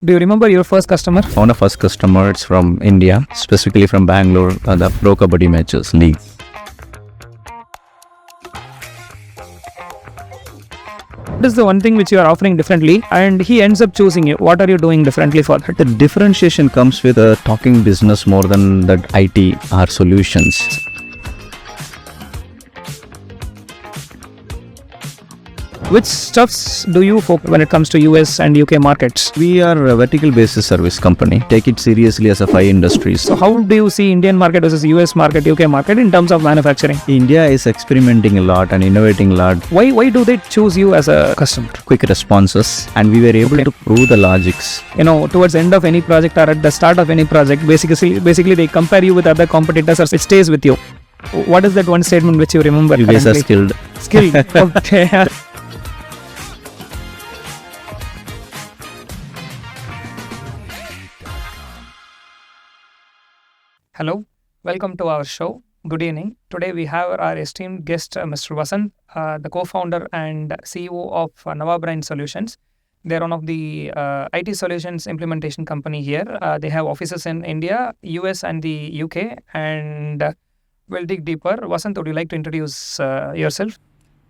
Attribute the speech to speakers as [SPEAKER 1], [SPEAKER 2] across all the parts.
[SPEAKER 1] Do you remember your first customer?
[SPEAKER 2] Found a first customer. It's from India, specifically from Bangalore, the Pro Kabaddi matches league.
[SPEAKER 1] What is the one thing which you are offering differently and he ends up choosing you? What are you doing differently for that?
[SPEAKER 2] The differentiation comes with talking business more than that IT or solutions.
[SPEAKER 1] Which stuffs do you focus when it comes to US and UK markets?
[SPEAKER 2] We are a vertical basis service company. Take it seriously as a 5 industries.
[SPEAKER 1] So how do you see Indian market versus US market, UK market in terms of manufacturing?
[SPEAKER 2] India is experimenting a lot and innovating a lot.
[SPEAKER 1] Why do they choose you as a customer?
[SPEAKER 2] Quick responses, and we were able to prove the logics.
[SPEAKER 1] Towards the end of any project or at the start of any project, basically they compare you with other competitors or it stays with you. What is that one statement which you remember?
[SPEAKER 2] You guys are skilled.
[SPEAKER 1] Skilled. Okay. Hello, welcome to our show. Good evening. Today we have our esteemed guest, Mr. Vasanth, the co-founder and CEO of Navabrind Solutions. They're one of the IT solutions implementation company here. They have offices in India, US and the UK, and we'll dig deeper. Vasanth, would you like to introduce yourself?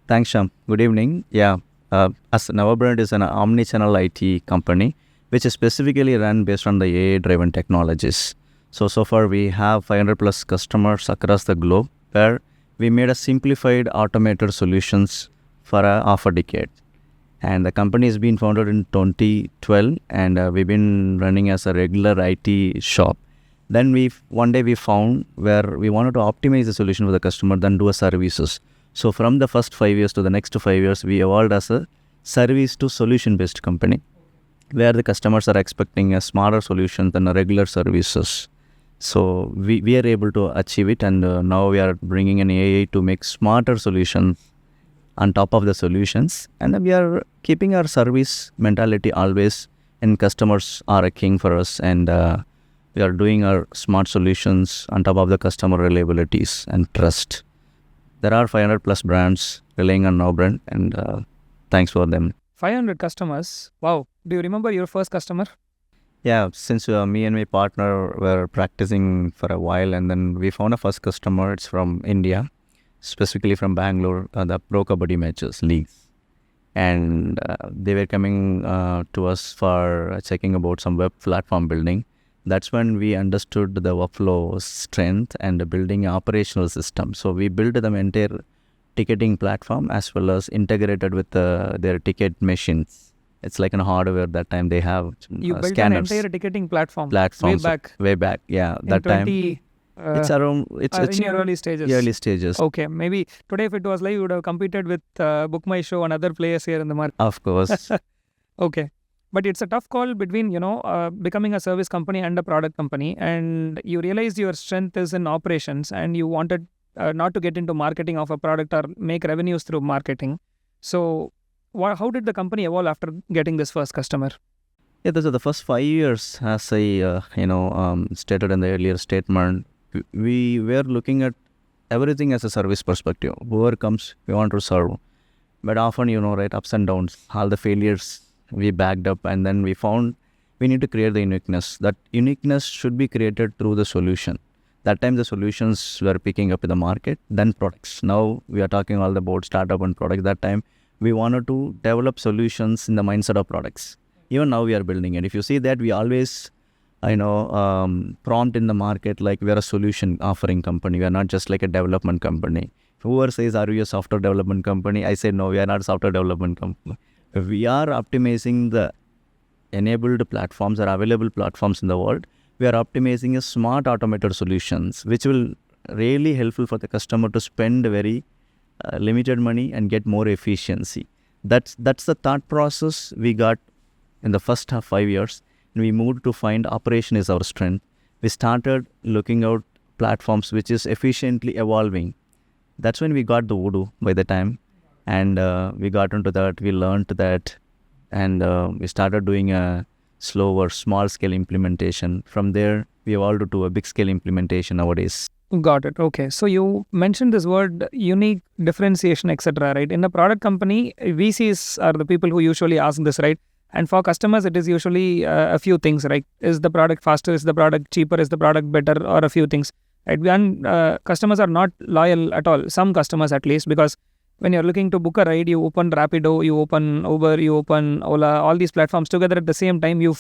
[SPEAKER 2] Thanks, Sham. Good evening. As Navabrind is an omni-channel IT company, which is specifically run based on the AI-driven technologies. So far we have 500 plus customers across the globe where we made a simplified automated solutions for half a decade. And the company has been founded in 2012 and we've been running as a regular IT shop. Then one day we found where we wanted to optimize the solution for the customer, then do a services. So from the first 5 years to the next 5 years, we evolved as a service to solution based company where the customers are expecting a smarter solution than a regular services. So we are able to achieve it, and now we are bringing an AI to make smarter solutions on top of the solutions, and we are keeping our service mentality always, and customers are a king for us, and we are doing our smart solutions on top of the customer reliabilities and trust. There are 500 plus brands relying on Navabrind, and thanks for them.
[SPEAKER 1] 500 customers. Wow. Do you remember your first customer?
[SPEAKER 2] Yeah, since me and my partner were practicing for a while, and then we found a first customer. It's from India, specifically from Bangalore, the Pro Kabaddi matches leagues. And they were coming to us for checking about some web platform building. That's when we understood the workflow strength and building an operational system. So we built the entire ticketing platform as well as integrated with their ticket machines. It's like a hardware that time they have
[SPEAKER 1] You built
[SPEAKER 2] scanners.
[SPEAKER 1] an entire ticketing platform.
[SPEAKER 2] Platforms
[SPEAKER 1] way
[SPEAKER 2] back. Yeah,
[SPEAKER 1] in
[SPEAKER 2] that
[SPEAKER 1] 20,
[SPEAKER 2] time it's around it's
[SPEAKER 1] in your early stages.
[SPEAKER 2] early stages.
[SPEAKER 1] Okay, maybe today if it was live, you would have competed with Book My Show and other players here in the market.
[SPEAKER 2] Of course.
[SPEAKER 1] Okay, but it's a tough call between becoming a service company and a product company, and you realized your strength is in operations, and you wanted not to get into marketing of a product or make revenues through marketing. So how did the company evolve after getting this first customer?
[SPEAKER 2] Yeah, those are the first 5 years, as I stated in the earlier statement. We were looking at everything as a service perspective. Whoever comes, we want to serve. But often, ups and downs, all the failures we backed up, and then we found we need to create the uniqueness. That uniqueness should be created through the solution. That time the solutions were picking up in the market, then products. Now we are talking all about startup and products. That time we wanted to develop solutions in the mindset of products. Even now we are building it. If you see that, we always, prompt in the market like we are a solution offering company. We are not just like a development company. Whoever says, are you a software development company? I say, no, we are not a software development company. We are optimizing the enabled platforms or available platforms in the world. We are optimizing a smart automated solutions, which will really helpful for the customer to spend very limited money and get more efficiency. That's the thought process we got in the first 5 years, and we moved to find operation is our strength. We started looking out platforms which is efficiently evolving. That's when we got the voodoo by the time, and we got into that. We learned that, and we started doing a slower, small scale implementation. From there, we evolved to a big scale implementation nowadays.
[SPEAKER 1] Got it. Okay. So you mentioned this word unique, differentiation, etc. Right? In a product company, VCs are the people who usually ask this, right? And for customers, it is usually a few things, right? Is the product faster? Is the product cheaper? Is the product better? Or a few things, right? And customers are not loyal at all. Some customers at least, because when you're looking to book a ride, you open Rapido, you open Uber, you open Ola, all these platforms together at the same time. You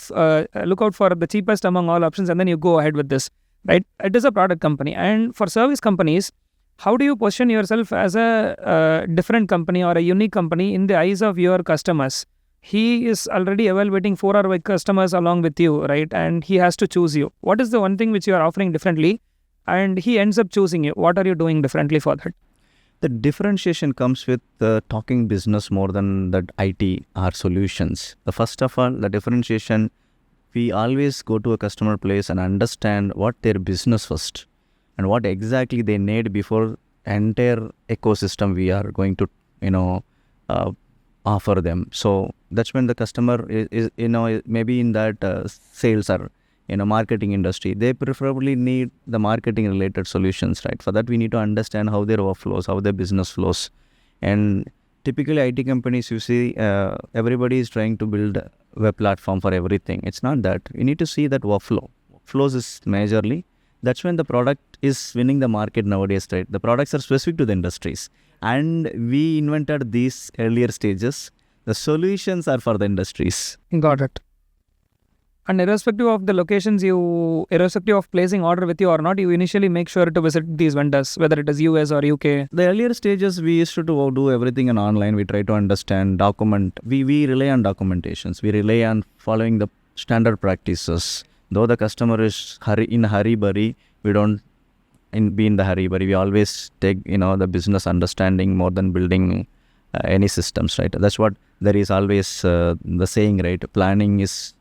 [SPEAKER 1] look out for the cheapest among all options, and then you go ahead with this, right? It is a product company. And for service companies, how do you position yourself as a different company or a unique company in the eyes of your customers? He is already evaluating 4 or 5 customers along with you, right? And he has to choose you. What is the one thing which you are offering differently? And he ends up choosing you. What are you doing differently for that?
[SPEAKER 2] The differentiation comes with talking business more than that IT or solutions. The first of all, the differentiation, we always go to a customer place and understand what their business first and what exactly they need before entire ecosystem we are going to, offer them. So that's when the customer is maybe in that sales or marketing industry, they preferably need the marketing related solutions, right? For that, we need to understand how their workflows, how their business flows. And typically IT companies, you see, everybody is trying to build a web platform for everything. It's not that. You need to see that workflow. Workflows is majorly. That's when the product is winning the market nowadays, right? The products are specific to the industries. And we invented these earlier stages. The solutions are for the industries.
[SPEAKER 1] Got it. And irrespective of the locations, irrespective of placing order with you or not, you initially make sure to visit these vendors, whether it is US or UK.
[SPEAKER 2] The earlier stages, we used to do everything in online. We try to understand, document. We rely on documentations. We rely on following the standard practices. Though the customer is in a hurry, we don't be in the hurry, but we always take the business understanding more than building any systems, right? That's what there is always the saying, right? Planning is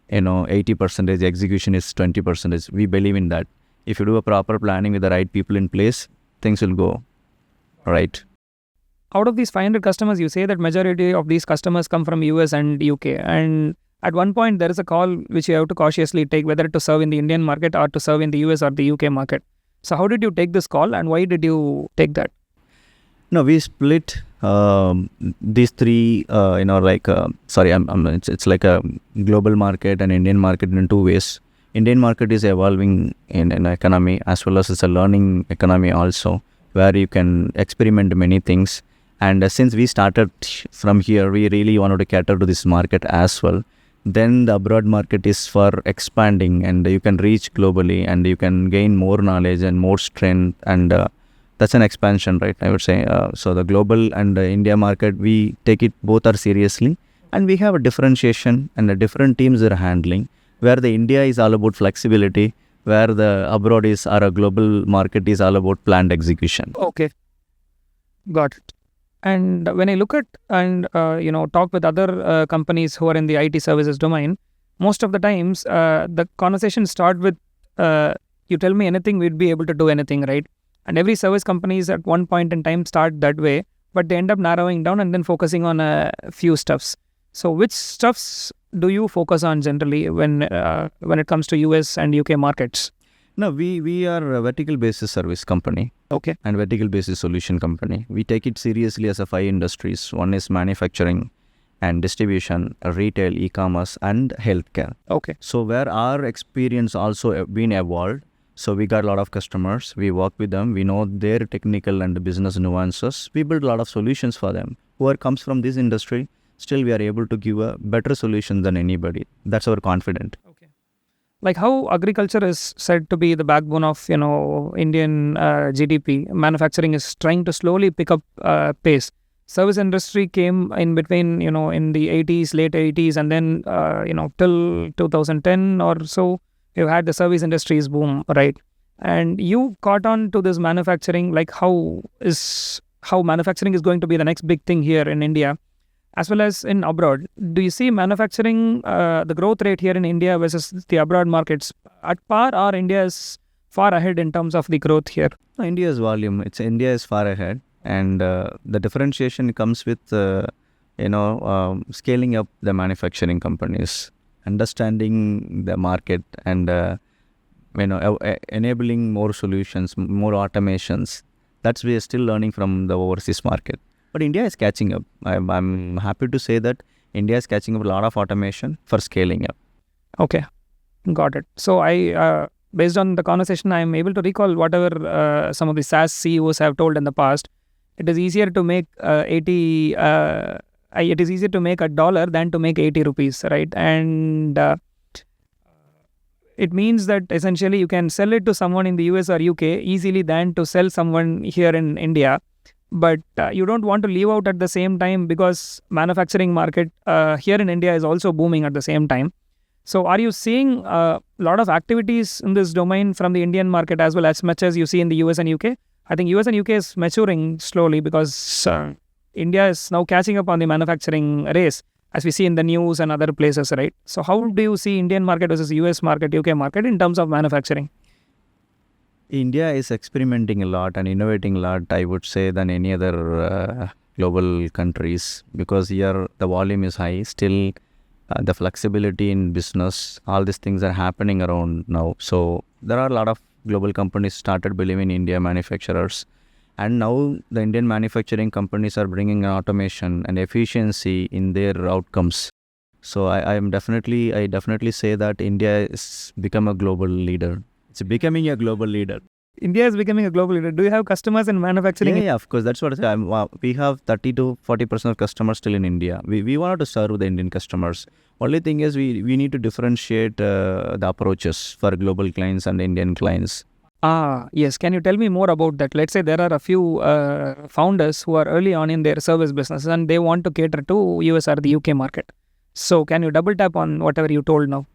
[SPEAKER 2] 80%, execution is 20%. We believe in that. If you do a proper planning with the right people in place, things will go right.
[SPEAKER 1] Out of these 500 customers, you say that majority of these customers come from US and UK. And at one point, there is a call which you have to cautiously take, whether to serve in the Indian market or to serve in the US or the UK market. So how did you take this call and why did you take that?
[SPEAKER 2] No, we split these three, it's like a global market and Indian market in 2 ways. Indian market is evolving in an economy as well as it's a learning economy also, where you can experiment many things. And since we started from here, we really wanted to cater to this market as well. Then the abroad market is for expanding and you can reach globally and you can gain more knowledge and more strength and that's an expansion, right? I would say. So the global and the India market, we take it both are seriously and we have a differentiation and the different teams are handling where the India is all about flexibility, where the abroad is or a global market is all about planned execution.
[SPEAKER 1] Okay. Got it. And when I look at and talk with other companies who are in the IT services domain, most of the times the conversation start with you tell me anything, we'd be able to do anything, right? And every service companies at one point in time start that way, but they end up narrowing down and then focusing on a few stuffs. So which stuffs do you focus on generally when it comes to US and UK markets?
[SPEAKER 2] No, we are a vertical basis service company.
[SPEAKER 1] Okay.
[SPEAKER 2] And vertical basis solution company. We take it seriously as a 5 industries. One is manufacturing and distribution, retail, e-commerce and healthcare.
[SPEAKER 1] Okay.
[SPEAKER 2] So where our experience also been evolved. So we got a lot of customers. We work with them. We know their technical and business nuances. We build a lot of solutions for them. Whoever comes from this industry, still we are able to give a better solution than anybody. That's our confidence.
[SPEAKER 1] Okay. Like how agriculture is said to be the backbone of Indian GDP, manufacturing is trying to slowly pick up pace. Service industry came in between, in the 80s, late 80s, and then till 2010 or so, you had the service industries boom, right? And you caught on to this manufacturing, like how manufacturing is going to be the next big thing here in India, as well as in abroad. Do you see manufacturing, the growth rate here in India versus the abroad markets at par, or India is far ahead in terms of the growth here?
[SPEAKER 2] India's volume, India is far ahead. And the differentiation comes with, scaling up the manufacturing companies, understanding the market and, enabling more solutions, more automations. That's we are still learning from the overseas market. But India is catching up. I'm happy to say that India is catching up a lot of automation for scaling up.
[SPEAKER 1] Okay, got it. So based on the conversation, I am able to recall whatever some of the SaaS CEOs have told in the past. It is easier to make it is easier to make $1 than to make 80 rupees, right? And it means that essentially you can sell it to someone in the US or UK easily than to sell someone here in India. But you don't want to leave out at the same time, because manufacturing market here in India is also booming at the same time. So are you seeing a lot of activities in this domain from the Indian market as well, as much as you see in the US and UK? I think US and UK is maturing slowly, because India is now catching up on the manufacturing race, as we see in the news and other places, right? So how do you see Indian market versus US market, UK market in terms of manufacturing?
[SPEAKER 2] India is experimenting a lot and innovating a lot, I would say, than any other global countries, because here the volume is high. Still, the flexibility in business, all these things are happening around now. So there are a lot of global companies started believing in India manufacturers. And now the Indian manufacturing companies are bringing automation and efficiency in their outcomes. So I definitely say that India is become a global leader. It's becoming a global leader.
[SPEAKER 1] India is becoming a global leader. Do you have customers in manufacturing?
[SPEAKER 2] Yeah, of course. That's what I say. We have 30 to 40% of customers still in India. We wanted to serve the Indian customers. Only thing is we need to differentiate the approaches for global clients and Indian clients.
[SPEAKER 1] Yes. Can you tell me more about that? Let's say there are a few founders who are early on in their service business and they want to cater to US or the UK market. So can you double tap on whatever you told now?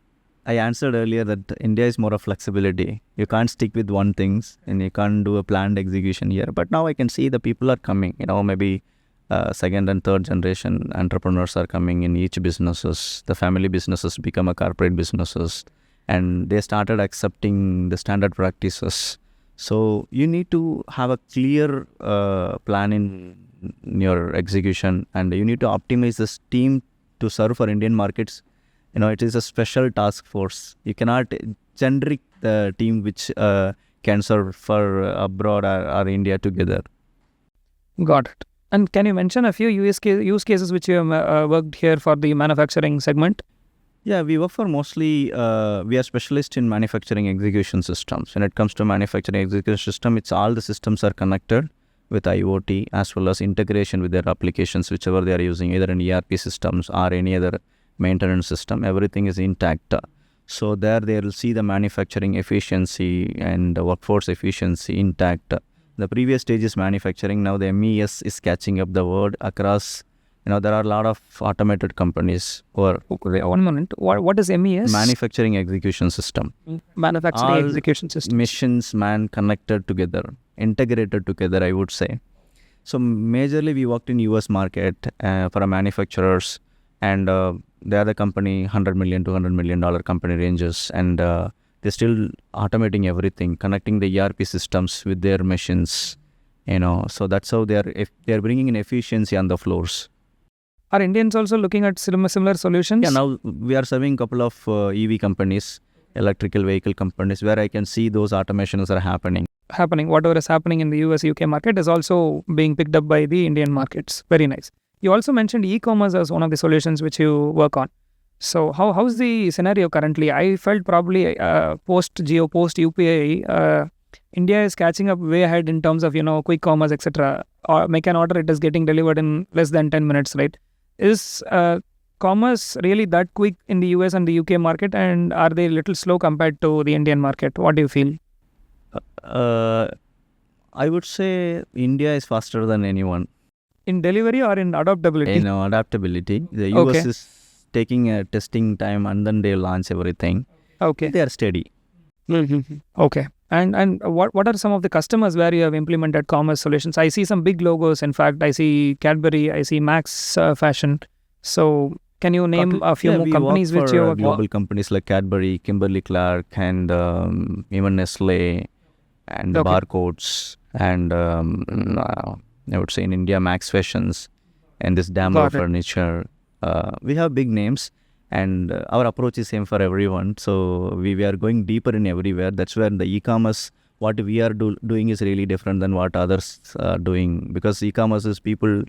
[SPEAKER 2] I answered earlier that India is more of flexibility. You can't stick with one thing and you can't do a planned execution here. But now I can see the people are coming, maybe second and third generation entrepreneurs are coming in each businesses. The family businesses become a corporate businesses, and they started accepting the standard practices. So you need to have a clear plan in your execution, and you need to optimize this team to serve for Indian markets. It is a special task force. You cannot generic the team which can serve for abroad or India together.
[SPEAKER 1] Got it. And can you mention a few use cases which you have worked here for the manufacturing segment?
[SPEAKER 2] Yeah, we work for mostly, we are specialists in manufacturing execution systems. When it comes to manufacturing execution system, it's all the systems are connected with IoT as well as integration with their applications, whichever they are using, either in ERP systems or any other maintenance system. Everything is intact. So there they will see the manufacturing efficiency and the workforce efficiency intact. The previous stage is manufacturing. Now the MES is catching up the word across. There are a lot of automated companies who are...
[SPEAKER 1] Okay, 1 minute. What is MES?
[SPEAKER 2] Manufacturing execution system.
[SPEAKER 1] Manufacturing
[SPEAKER 2] all
[SPEAKER 1] execution system.
[SPEAKER 2] Missions, connected together, integrated together, I would say. So majorly we worked in US market for manufacturers, and they are the company $100 million, $200 million company ranges, and they're still automating everything, connecting the ERP systems with their machines. So that's how they are bringing in efficiency on the floors.
[SPEAKER 1] Are Indians also looking at similar solutions?
[SPEAKER 2] Yeah, now we are serving a couple of EV companies, electrical vehicle companies, where I can see those automations are happening.
[SPEAKER 1] Whatever is happening in the US, UK market is also being picked up by the Indian markets. Very nice. You also mentioned e-commerce as one of the solutions which you work on. So how's the scenario currently? I felt probably post-Geo, post-UPI, India is catching up way ahead in terms of, quick commerce, etc. Or make an order, it is getting delivered in less than 10 minutes, right? Is commerce really that quick in the US and the UK market, and are they a little slow compared to the Indian market? What do you feel?
[SPEAKER 2] I would say India is faster than anyone.
[SPEAKER 1] In delivery or in adaptability?
[SPEAKER 2] Adaptability. The US is taking a testing time and then they launch everything.
[SPEAKER 1] Okay.
[SPEAKER 2] They are steady.
[SPEAKER 1] Mm-hmm. Okay. And what are some of the customers where you have implemented commerce solutions? I see some big logos. In fact, I see Cadbury, I see Max Fashion. So can you name a few more companies which you work for?
[SPEAKER 2] Global companies like Cadbury, Kimberly-Clark, and even Nestle, and Barcodes, and I would say in India, Max Fashions, and this Daimler Furniture. We have big names, and our approach is same for everyone. So we are going deeper in everywhere. That's where the e-commerce, what we are doing is really different than what others are doing, because e-commerce is people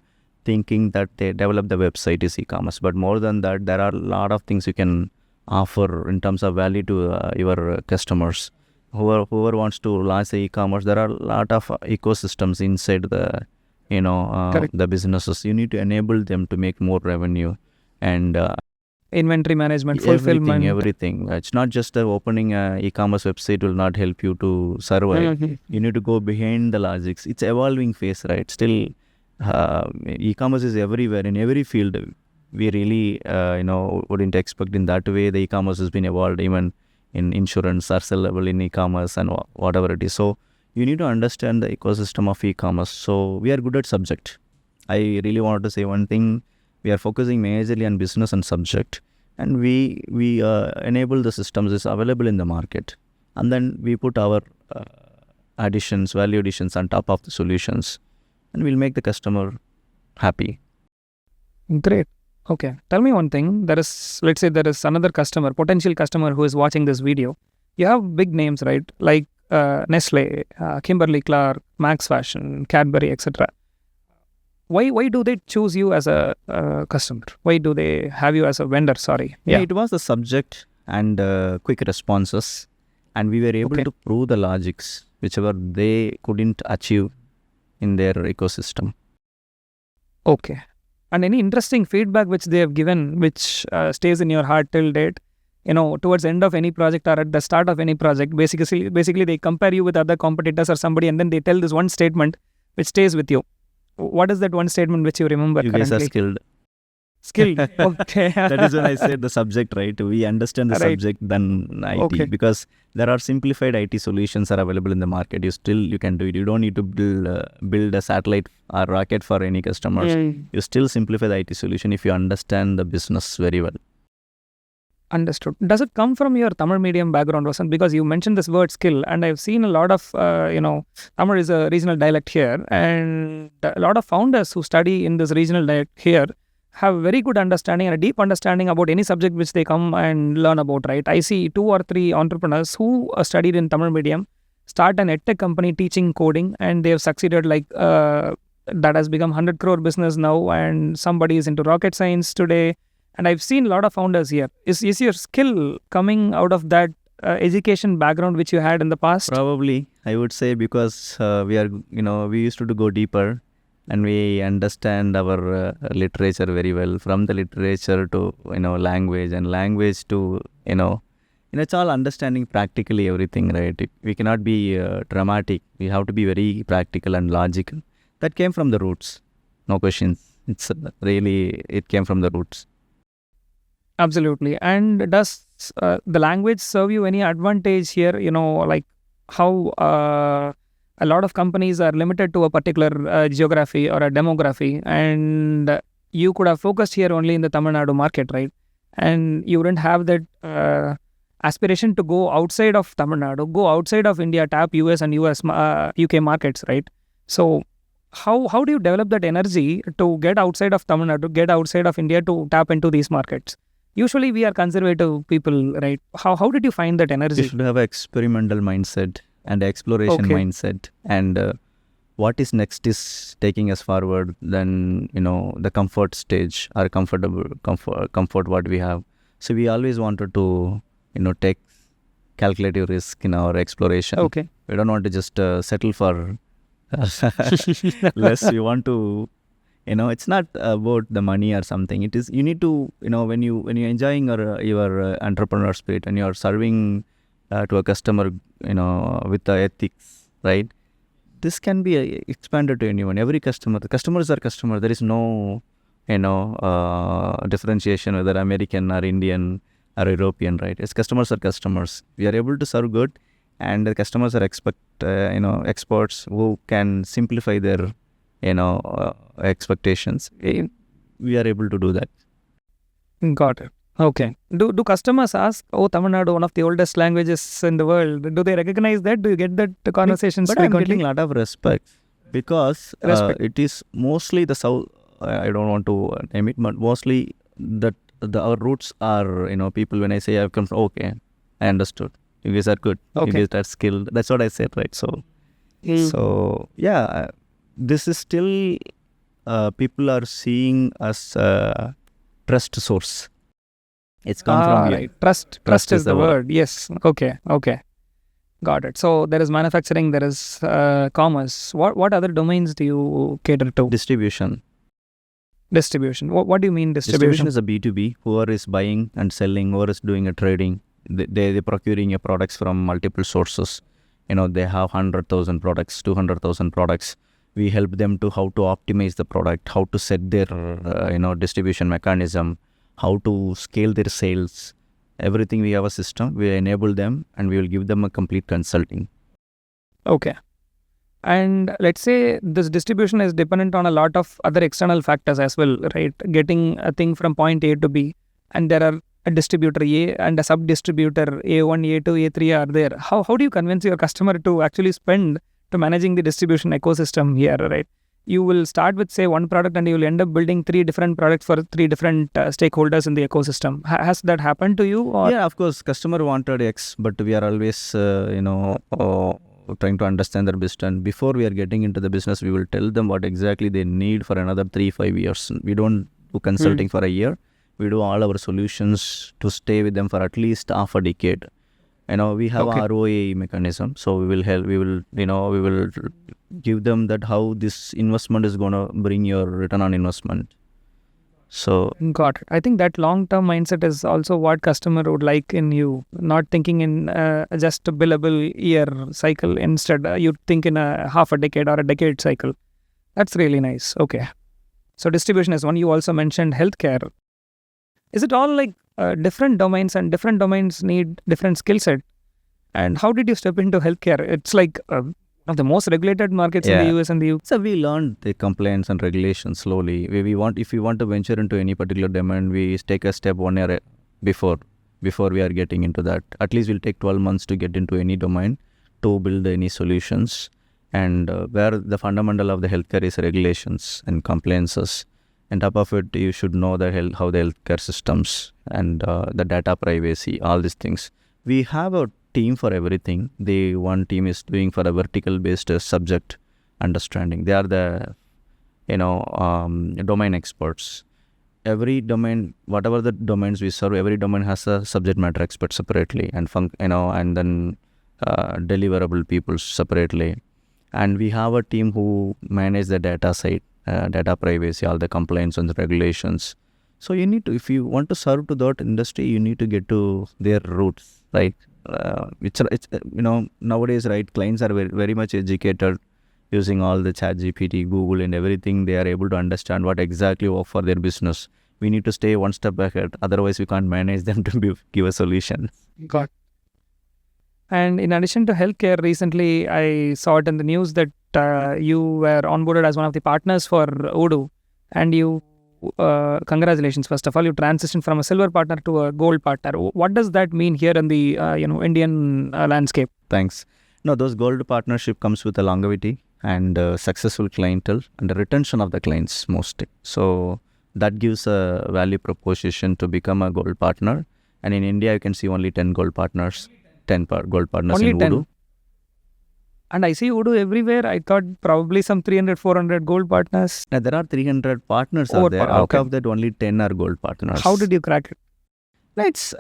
[SPEAKER 2] thinking that they develop the website is e-commerce. But more than that, there are a lot of things you can offer in terms of value to your customers. Whoever wants to launch the e-commerce, there are a lot of ecosystems inside the
[SPEAKER 1] Correct.
[SPEAKER 2] the businesses. You need to enable them to make more revenue and
[SPEAKER 1] Inventory management, fulfillment.
[SPEAKER 2] everything. It's not just opening a e-commerce website will not help you to survive.
[SPEAKER 1] Mhm.
[SPEAKER 2] You need to go behind the logics. It's evolving phase, right? Still, e-commerce is everywhere in every field. We really, wouldn't expect in that way. The e-commerce has been evolved even in insurance are sellable in e-commerce and whatever it is. So you need to understand the ecosystem of e-commerce. So we are good at subject. I really wanted to say one thing. We are focusing majorly on business and subject, and we enable the systems is available in the market, and then we put our value additions on top of the solutions, and we'll make the customer happy.
[SPEAKER 1] Great. Okay. Tell me one thing. Let's say there is another customer, potential customer who is watching this video. You have big names, right? Like Nestle, Kimberly-Clark, Max Fashion, Cadbury, etc. Why do they choose you as a customer? Why do they have you as a vendor? Sorry.
[SPEAKER 2] Yeah, it was the subject and quick responses, and we were able to prove the logics whichever they couldn't achieve in their ecosystem.
[SPEAKER 1] Okay. And any interesting feedback which they have given, which stays in your heart till date, towards the end of any project or at the start of any project, basically they compare you with other competitors or somebody, and then they tell this one statement which stays with you. What is that one statement which you remember
[SPEAKER 2] You
[SPEAKER 1] currently?
[SPEAKER 2] guys are skilled.
[SPEAKER 1] Skilled. Okay.
[SPEAKER 2] That is when I said the subject, right? We understand the
[SPEAKER 1] Right.
[SPEAKER 2] subject than IT,
[SPEAKER 1] Okay.
[SPEAKER 2] because there are simplified IT solutions are available in the market. You can do it. You don't need to build a satellite or rocket for any customers. You still simplify the IT solution if you understand the business very well.
[SPEAKER 1] Understood. Does it come from your Tamil medium background, Vasanth? Because you mentioned this word skill, and I've seen a lot of, Tamil is a regional dialect here, and a lot of founders who study in this regional dialect here have very good understanding and a deep understanding about any subject which they come and learn about, right? I see 2 or 3 entrepreneurs who studied in Tamil medium, start an edtech company teaching coding, and they have succeeded that has become 100 crore business now, and somebody is into rocket science today. And I've seen a lot of founders here. Is your skill coming out of that education background which you had in the past?
[SPEAKER 2] Probably, I would say, because we used to go deeper, and we understand our literature very well. From the literature to language, and language to it's all understanding practically everything, right? We cannot be dramatic. We have to be very practical and logical. That came from the roots, no questions. It's really, it came from the roots.
[SPEAKER 1] Absolutely. And does the language serve you any advantage here? Like how a lot of companies are limited to a particular geography or a demography, and you could have focused here only in the Tamil Nadu market, right? And you wouldn't have that aspiration to go outside of Tamil Nadu, go outside of India, tap US and UK markets, right? So how do you develop that energy to get outside of Tamil Nadu, get outside of India to tap into these markets? Usually we are conservative people, right? How did you find that energy?
[SPEAKER 2] You should have an experimental mindset and exploration mindset, and what is next is taking us forward than the comfort stage or comfort what we have. So we always wanted to take calculative risk in our exploration.
[SPEAKER 1] Okay.
[SPEAKER 2] We don't want to just settle for less. We want to it's not about the money or something. It is, you need to when you're enjoying your entrepreneur spirit, and you're serving to a customer with the ethics, right? This can be expanded to anyone. Every customer, the customers are customer. There is no differentiation whether American or Indian or European, right? It's customers are customers. We are able to serve good, and the customers are experts who can simplify their expectations. We are able to do that.
[SPEAKER 1] Got it. Okay. Do customers ask, Tamil Nadu, one of the oldest languages in the world? Do they recognize that? Do you get that conversations
[SPEAKER 2] But
[SPEAKER 1] frequently?
[SPEAKER 2] I'm getting a lot of respect, because it is mostly the south. I don't want to name it, but mostly our roots are people. When I say I've come from, okay, I understood. You guys are good. You guys are skilled. That's what I said, right? So yeah. This is still people are seeing us trust source. It's come from here.
[SPEAKER 1] Right. Trust is the word. Yes. Okay. Got it. So there is manufacturing, there is commerce. What other domains do you cater to?
[SPEAKER 2] Distribution.
[SPEAKER 1] What do you mean distribution?
[SPEAKER 2] Distribution is a B2B. Whoever is buying and selling, whoever is doing a trading, they're procuring your products from multiple sources. They have 100,000 products, 200,000 products. We help them to how to optimize the product, how to set their distribution mechanism, how to scale their sales. Everything, we have a system. We enable them and we will give them a complete consulting.
[SPEAKER 1] Okay. And let's say this distribution is dependent on a lot of other external factors as well, right? Getting a thing from point A to B, and there are a distributor A and a sub-distributor A1, A2, A3 are there. How do you convince your customer to actually spend to managing the distribution ecosystem here, right? You will start with, say, one product and you will end up building 3 different products for 3 different stakeholders in the ecosystem. Has that happened to you? Or?
[SPEAKER 2] Yeah, of course. Customer wanted X, but we are always, trying to understand their business. And before we are getting into the business, we will tell them what exactly they need for another 3-5 years. We don't do consulting for a year. We do all our solutions to stay with them for at least half a decade. We have ROI mechanism, so we will help. We will give them that how this investment is going to bring your return on investment. So
[SPEAKER 1] got it. I think that long-term mindset is also what customer would like in you. Not thinking in just a billable year cycle. Instead, you think in a half a decade or a decade cycle. That's really nice. Okay. So distribution is one. You also mentioned healthcare. Is it all like different domains, and different domains need different skill set? And how did you step into healthcare? It's like one of the most regulated markets in the US and the UK.
[SPEAKER 2] So we learned the compliance and regulations slowly. If we want to venture into any particular domain, we take a step 1 year before we are getting into that. At least we'll take 12 months to get into any domain to build any solutions. And where the fundamental of the healthcare is regulations and compliances. On top of it, you should know how the healthcare systems and the data privacy, all these things. We have a team for everything. The one team is doing for a vertical based subject understanding. They are the domain experts. Every domain, whatever the domains we serve, every domain has a subject matter expert separately, and and then deliverable people separately. And we have a team who manage the data side, data privacy, all the compliance and the regulations. So you need to, if you want to serve to that industry, you need to get to their roots, right? It's nowadays, right? Clients are very, very much educated using all the ChatGPT, Google, and everything. They are able to understand what exactly works for their business. We need to stay one step ahead. Otherwise, we can't manage them to give a solution.
[SPEAKER 1] Got. And in addition to healthcare, recently I saw it in the news that you were onboarded as one of the partners for Odoo, and you, congratulations, first of all, you transitioned from a silver partner to a gold partner. What does that mean here in the Indian landscape?
[SPEAKER 2] Thanks. No, those gold partnership comes with a longevity and successful clientele and the retention of the clients mostly. So that gives a value proposition to become a gold partner. And in India, you can see only 10 gold partners. 10 gold partners
[SPEAKER 1] only
[SPEAKER 2] in
[SPEAKER 1] 10.
[SPEAKER 2] Odoo.
[SPEAKER 1] And I see Odoo everywhere. I thought probably some 300, 400 gold partners.
[SPEAKER 2] Now, there are 300 partners out there. Out of that, only 10 are gold partners.
[SPEAKER 1] How did you crack it?
[SPEAKER 2] It's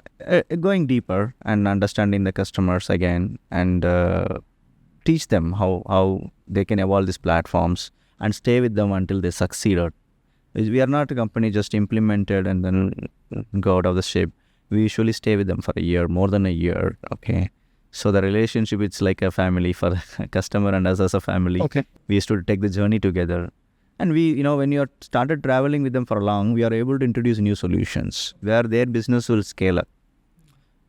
[SPEAKER 2] going deeper and understanding the customers again, and teach them how they can evolve these platforms and stay with them until they succeeded. We are not a company just implemented and then go out of the ship. We usually stay with them for a year, more than a year. Okay. So the relationship, it's like a family for the customer and us as a family.
[SPEAKER 1] Okay.
[SPEAKER 2] We used to take the journey together. And we, when you started traveling with them for long, we are able to introduce new solutions where their business will scale up.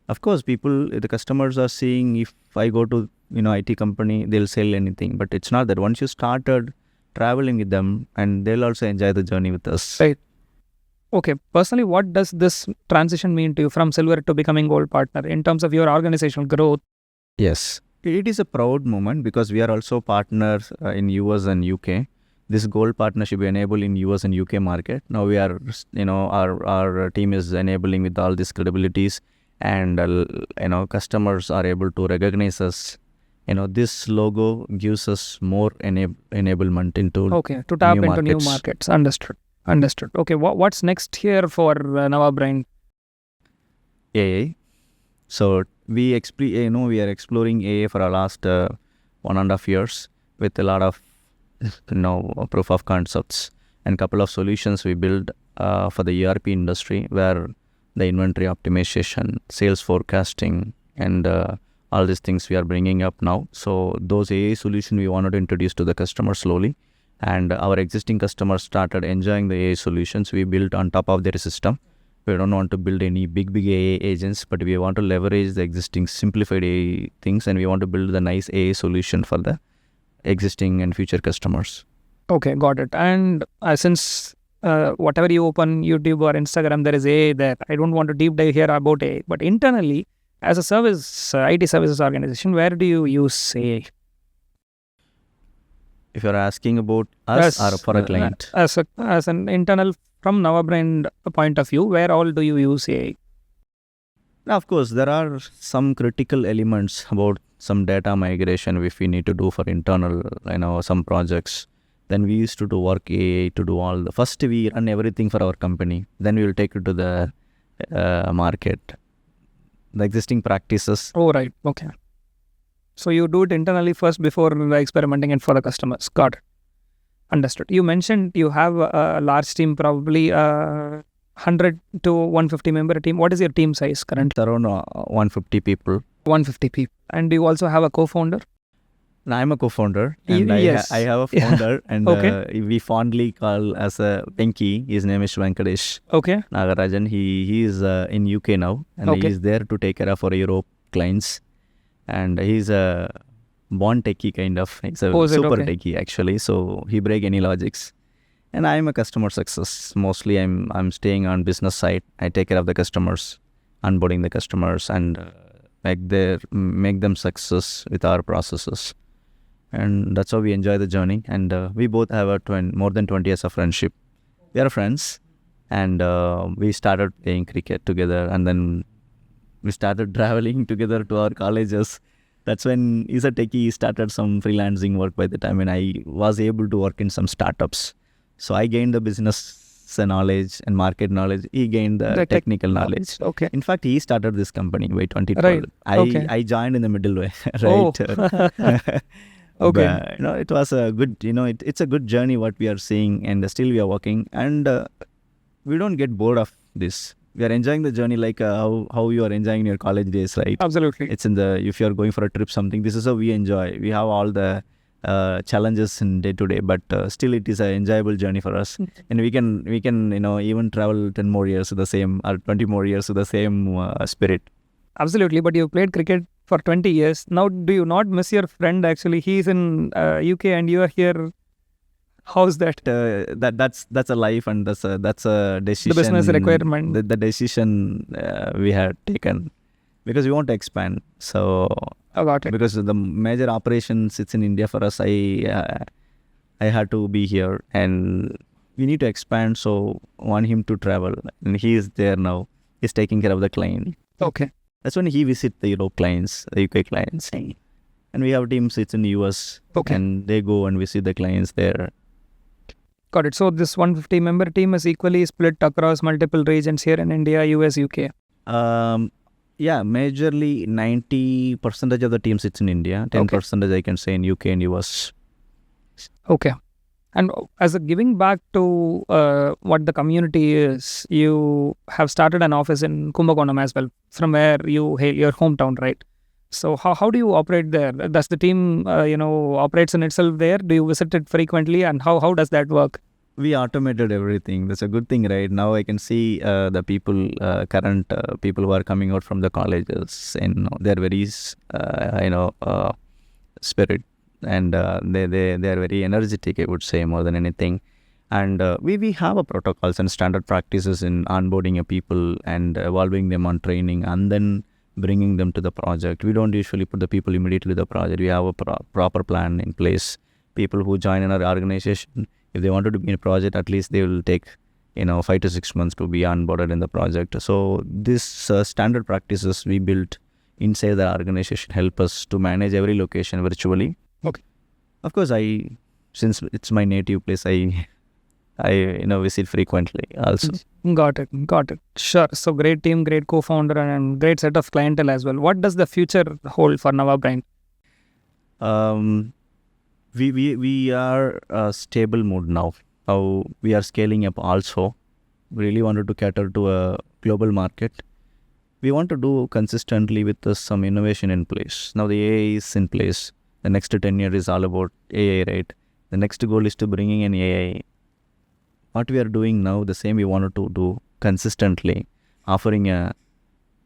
[SPEAKER 2] Of course, the customers are seeing, if I go to, IT company, they'll sell anything. But it's not that. Once you started traveling with them, and they'll also enjoy the journey with us.
[SPEAKER 1] Right. Okay, personally, what does this transition mean to you from silver to becoming gold partner in terms of your organizational growth?
[SPEAKER 2] Yes, it is a proud moment because we are also partners in US and UK. This gold partnership we enable in US and UK market. Now we are, our team is enabling with all these credibilities, and customers are able to recognize us This logo gives us more enablement into
[SPEAKER 1] Okay, to tap
[SPEAKER 2] new
[SPEAKER 1] into new
[SPEAKER 2] markets.
[SPEAKER 1] markets. Understood. Okay, what's next here for Navabrind?
[SPEAKER 2] AI. So we we are exploring AI for the last 1.5 years with a lot of proof of concepts and couple of solutions we build for the ERP industry, where the inventory optimization, sales forecasting, and all these things we are bringing up now. So those AI solution we wanted to introduce to the customer slowly, and our existing customers started enjoying the AI solutions we built on top of their system. We don't want to build any big AI agents, but we want to leverage the existing simplified AI things, and we want to build the nice AI solution for the existing and future customers.
[SPEAKER 1] Okay, got it. And since whatever you open, YouTube or Instagram, there is AI there. I don't want to deep dive here about AI, but internally, as a service, IT services organization, where do you use AI?
[SPEAKER 2] If you're asking about us or for a client?
[SPEAKER 1] As an internal, from Navabrind point of view, where all do you use AI?
[SPEAKER 2] Now, of course, there are some critical elements about some data migration if we need to do for internal, some projects. Then we used to do work AI to do all the... First, we run everything for our company. Then we will take it to the market. The existing practices.
[SPEAKER 1] Oh, right. Okay. So you do it internally first before experimenting it for the customers. Got it. Understood. You mentioned you have a large team, probably 100 to 150 member team. What is your team size currently?
[SPEAKER 2] Around 150 people.
[SPEAKER 1] 150 people. And do you also have a co-founder?
[SPEAKER 2] I'm a co-founder, and
[SPEAKER 1] yes.
[SPEAKER 2] I have a founder, and
[SPEAKER 1] Okay.
[SPEAKER 2] we fondly call as a Venki. His name is Venkatesh
[SPEAKER 1] Okay.
[SPEAKER 2] Nagarajan. He is in UK now, and
[SPEAKER 1] Okay.
[SPEAKER 2] he is there to take care of our Europe clients. And he's a born techie kind of. He's a super techie actually. So he break any logics. And I'm a customer success. Mostly I'm staying on business side. I take care of the customers, onboarding the customers, and make them success with our processes. And that's how we enjoy the journey. And we both have more than 20 years of friendship. We are friends, and we started playing cricket together, and then we started traveling together to our colleges. That's when he's a techie. He started some freelancing work by the time, and I was able to work in some startups. So I gained the business knowledge and market knowledge. He gained the technical knowledge.
[SPEAKER 1] Okay.
[SPEAKER 2] In fact, he started this company by 2012.
[SPEAKER 1] Right.
[SPEAKER 2] I joined in the middle way. Right.
[SPEAKER 1] Oh. Okay.
[SPEAKER 2] But, it was a good, it's a good journey what we are seeing, and still we are working, and we don't get bored of this. We are enjoying the journey like how you are enjoying your college days, right?
[SPEAKER 1] Absolutely.
[SPEAKER 2] It's if you are going for a trip, something, this is how we enjoy. We have all the challenges in day to day, but still it is an enjoyable journey for us. And we can even travel 10 more years to the same, or 20 more years to the same spirit.
[SPEAKER 1] Absolutely. But you played cricket for 20 years. Now, do you not miss your friend actually? He's in UK and you are here. How's that?
[SPEAKER 2] That's a life, and that's a decision.
[SPEAKER 1] The business requirement.
[SPEAKER 2] The decision we had taken, because we want to expand. So
[SPEAKER 1] I got it.
[SPEAKER 2] Because the major operation sits in India for us, I had to be here, and we need to expand. So want him to travel, and he is there now. He's taking care of the client.
[SPEAKER 1] Okay.
[SPEAKER 2] That's when he visit the Europe clients, the UK clients, and we have teams sits in the US.
[SPEAKER 1] Okay.
[SPEAKER 2] And they go and visit the clients there.
[SPEAKER 1] Got it. So this 150 member team is equally split across multiple regions here in India, US, UK.
[SPEAKER 2] Yeah, majorly 90% of the team sits in India. 10% I can say in UK and US.
[SPEAKER 1] Okay. And as a giving back to what the community is, you have started an office in Kumbakonam as well, from where you hail, your hometown, right? So how do you operate there? Does the team, operates in itself there? Do you visit it frequently? And how does that work?
[SPEAKER 2] We automated everything. That's a good thing, right? Now I can see the people, current people who are coming out from the colleges, and they're very, spirit, and they are very energetic, I would say, more than anything. And we have a protocols and standard practices in onboarding a people and evolving them on training, and then bringing them to the project. We don't usually put the people immediately to the project. We have a proper plan in place. People who join in our organization, if they wanted to be in a project, at least they will take 5 to 6 months to be onboarded in the project. So this standard practices we built inside the organization help us to manage every location virtually.
[SPEAKER 1] Okay.
[SPEAKER 2] Of course, since it's my native place, I visit frequently also.
[SPEAKER 1] Got it. Sure. So great team, great co-founder, and great set of clientele as well. What does the future hold for Navabrind?
[SPEAKER 2] We are a stable mode now. How we are scaling up also. We really wanted to cater to a global market. We want to do consistently with some innovation in place. Now the AI is in place. The next 10 years is all about AI, right? The next goal is to bringing in AI. What we are doing now, the same we wanted to do consistently, offering a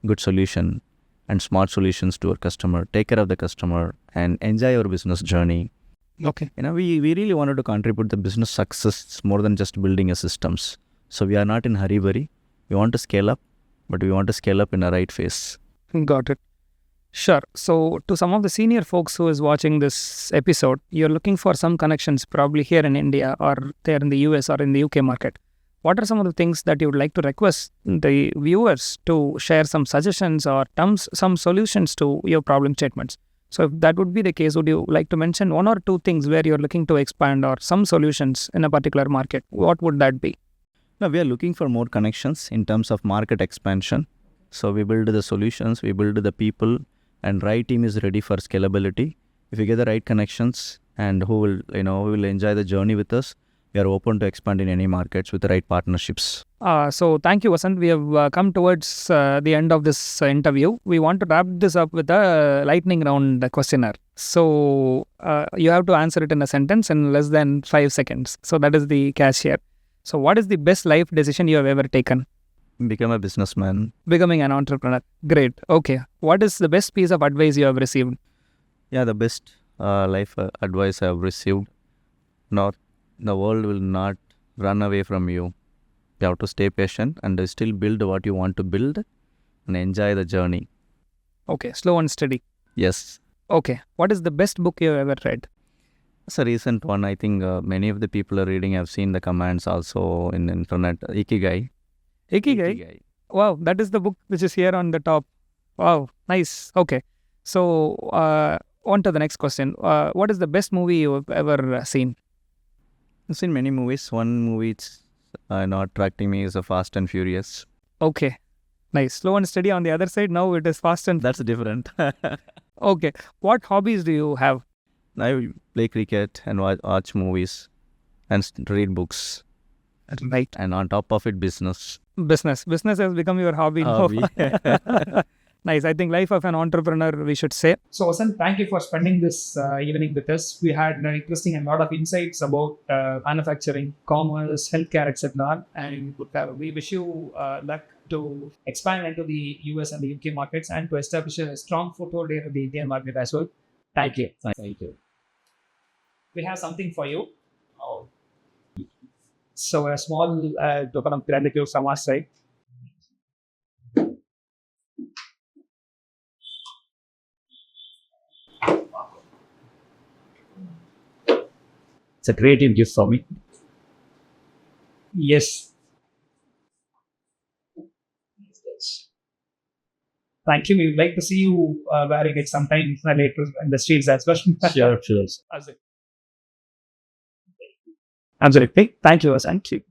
[SPEAKER 2] good solution and smart solutions to our customer, take care of the customer and enjoy our business journey.
[SPEAKER 1] Okay.
[SPEAKER 2] We really wanted to contribute the business success more than just building a systems. So we are not in hurry. We want to scale up, but we want to scale up in the right phase.
[SPEAKER 1] Got it. Sure. So to some of the senior folks who is watching this episode, you're looking for some connections probably here in India or there in the US or in the UK market. What are some of the things that you would like to request the viewers to share some suggestions or some solutions to your problem statements? So if that would be the case, would you like to mention one or two things where you're looking to expand or some solutions in a particular market? What would that be?
[SPEAKER 2] Now we are looking for more connections in terms of market expansion. So we build the solutions, we build the people, and right team is ready for scalability. If you get the right connections and who will enjoy the journey with us, we are open to expand in any markets with the right partnerships.
[SPEAKER 1] So thank you, Vasanth. We have come towards the end of this interview. We want to wrap this up with a lightning round questionnaire. So you have to answer it in a sentence in less than 5 seconds. So that is the catch here. So what is the best life decision you have ever taken?
[SPEAKER 2] Become a businessman.
[SPEAKER 1] Becoming an entrepreneur. Great. Okay. What is the best piece of advice you have received?
[SPEAKER 2] Yeah, the best life advice I have received. The world will not run away from you. You have to stay patient and still build what you want to build and enjoy the journey.
[SPEAKER 1] Okay. Slow and steady.
[SPEAKER 2] Yes.
[SPEAKER 1] Okay. What is the best book you have ever read?
[SPEAKER 2] It's a recent one. I think many of the people are reading. I've seen the comments also in the internet. Ikigai.
[SPEAKER 1] Ikigai. Wow, that is the book which is here on the top. Wow, nice. Okay. So, on to the next question. What is the best movie you've ever seen?
[SPEAKER 2] I've seen many movies. One movie it's not attracting me is a Fast and Furious.
[SPEAKER 1] Okay, nice. Slow and steady on the other side. Now it is fast and...
[SPEAKER 2] That's different.
[SPEAKER 1] Okay. What hobbies do you have?
[SPEAKER 2] I play cricket and watch movies and read books.
[SPEAKER 1] Right.
[SPEAKER 2] And on top of it, business.
[SPEAKER 1] Business has become your hobby now. Nice. I think life of an entrepreneur, we should say. So, Vasanth, thank you for spending this evening with us. We had interesting and a lot of insights about manufacturing, commerce, healthcare, etc. And we wish you luck to expand into the US and the UK markets and to establish a strong foothold in the Indian market as well. Thank you.
[SPEAKER 2] Thank you.
[SPEAKER 1] We have something for you. Oh. So a small token of gratitude from our side. It's a creative gift for me. Yes. Thank you. We would like to see you wearing it sometime later in the streets as well.
[SPEAKER 2] Sure.
[SPEAKER 1] Absolutely. Thank you, Vasanth.